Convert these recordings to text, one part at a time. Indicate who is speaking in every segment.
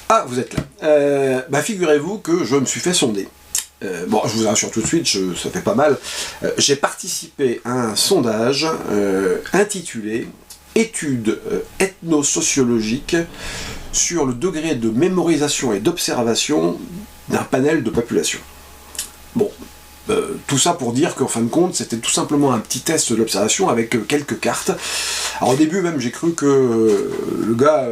Speaker 1: Ah, vous êtes là. Figurez-vous que je me suis fait sonder. Bon, je vous rassure tout de suite, ça fait pas mal. J'ai participé à un sondage intitulé « Études ethno-sociologiques sur le degré de mémorisation et d'observation d'un panel de population ». Bon, tout ça pour dire qu'en fin de compte, c'était tout simplement un petit test d'observation avec quelques cartes. Alors au début même, j'ai cru que le gars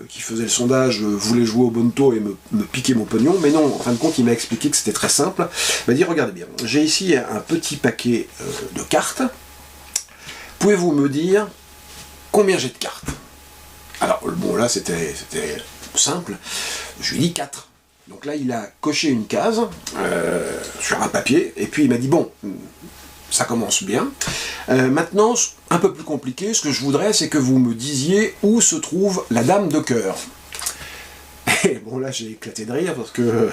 Speaker 1: qui faisait le sondage voulait jouer au bonneto et me piquer mon pognon, mais non, en fin de compte, il m'a expliqué que c'était très simple. Il m'a dit, regardez bien, j'ai ici un petit paquet de cartes. Pouvez-vous me dire combien j'ai de cartes? Alors, bon, là, c'était simple. Je lui ai dit 4. Donc là, il a coché une case sur un papier, et puis il m'a dit, bon, ça commence bien. Maintenant, un peu plus compliqué, ce que je voudrais, c'est que vous me disiez où se trouve la dame de cœur. Et bon, là, j'ai éclaté de rire, parce que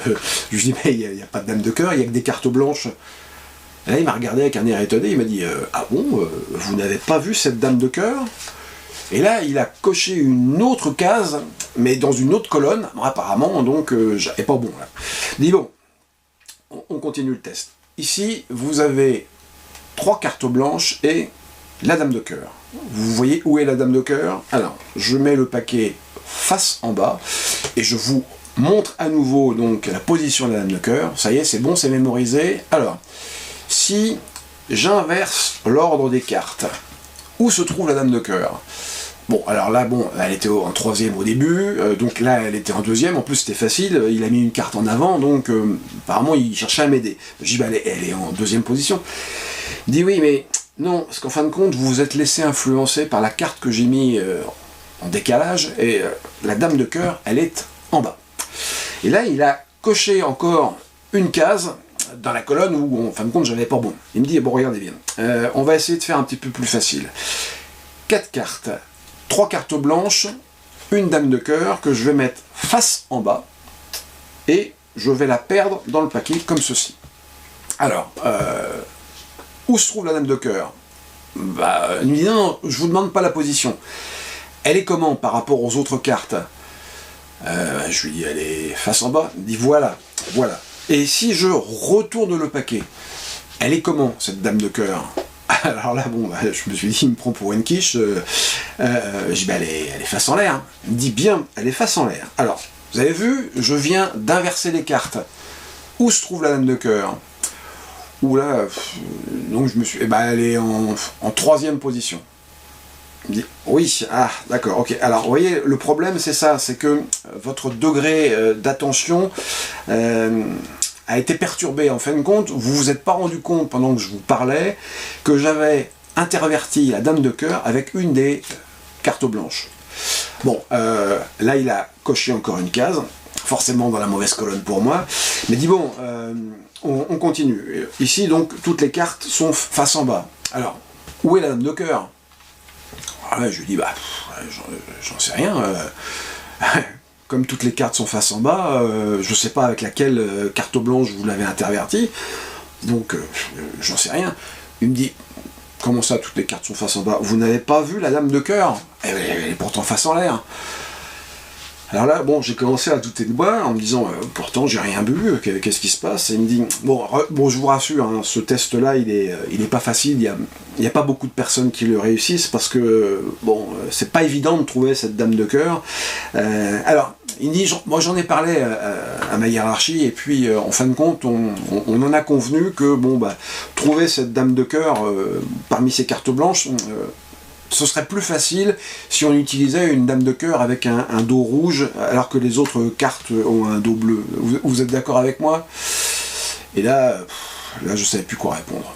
Speaker 1: je lui dis, mais il n'y a pas de dame de cœur, il n'y a que des cartes blanches. Et là, il m'a regardé avec un air étonné, il m'a dit, ah bon, vous n'avez pas vu cette dame de cœur? Et là, il a coché une autre case, mais dans une autre colonne. Bon, apparemment, donc, j'avais pas bon. Là. Il dit, bon, on continue le test. Ici, vous avez 3 cartes blanches et la dame de cœur. Vous voyez où est la dame de cœur? Alors, je mets le paquet face en bas, et je vous montre à nouveau donc la position de la dame de cœur. Ça y est, c'est bon, c'est mémorisé. Alors, si j'inverse l'ordre des cartes, où se trouve la dame de cœur? Bon, alors là, bon, elle était en 3e au début, donc là, elle était en 2e, en plus c'était facile, il a mis une carte en avant, donc apparemment, il cherchait à m'aider. Je dis, bah, elle est en 2e position. Il dit, oui, mais non, parce qu'en fin de compte, vous vous êtes laissé influencer par la carte que j'ai mis en décalage, et la dame de cœur, elle est en bas. Et là, il a coché encore une case dans la colonne où, en fin de compte, j'avais pas bon. Il me dit, bon, regardez bien, on va essayer de faire un petit peu plus facile. 4 cartes. 3 cartes blanches, une dame de cœur que je vais mettre face en bas, et je vais la perdre dans le paquet comme ceci. Alors, où se trouve la dame de cœur? Bah, il me dit, non, je vous demande pas la position. Elle est comment par rapport aux autres cartes? Je lui dis, elle est face en bas. Il me dit, voilà, voilà. Et si je retourne le paquet, elle est comment, cette dame de cœur? Alors là, bon, je me suis dit, il me prend pour une quiche. Je dis, elle est face en l'air. Il me dit, bien, elle est face en l'air. Alors, vous avez vu, je viens d'inverser les cartes. Où se trouve la dame de cœur? Ouh là, donc je me suis... elle est en 3e position. Il me dit, oui, ah, d'accord, ok. Alors, vous voyez, le problème, c'est ça, c'est que votre degré d'attention a été perturbé. En fin de compte, vous vous êtes pas rendu compte, pendant que je vous parlais, que j'avais interverti la dame de cœur avec une des cartes blanches. Bon, là, il a coché encore une case, forcément dans la mauvaise colonne pour moi, mais dit, bon, on continue. Ici, donc, toutes les cartes sont face en bas. Alors, où est la dame de cœur? Je lui dis, bah, j'en sais rien. Comme toutes les cartes sont face en bas, je sais pas avec laquelle carte blanche vous l'avez intervertie, donc j'en sais rien. Il me dit, comment ça, toutes les cartes sont face en bas? Vous n'avez pas vu la dame de cœur? Elle est pourtant face en l'air. Alors là, bon, j'ai commencé à douter de moi en me disant, pourtant j'ai rien bu, qu'est-ce qui se passe? Et il me dit, bon, je vous rassure, hein, ce test-là, il est pas facile, il y a pas beaucoup de personnes qui le réussissent, parce que, bon, c'est pas évident de trouver cette dame de cœur. Alors, il me dit, moi j'en ai parlé à ma hiérarchie, et puis, en fin de compte, on en a convenu que, bon, trouver cette dame de cœur parmi ces cartes blanches, ce serait plus facile si on utilisait une dame de cœur avec un dos rouge, alors que les autres cartes ont un dos bleu. Vous êtes d'accord avec moi? Et là, je ne savais plus quoi répondre.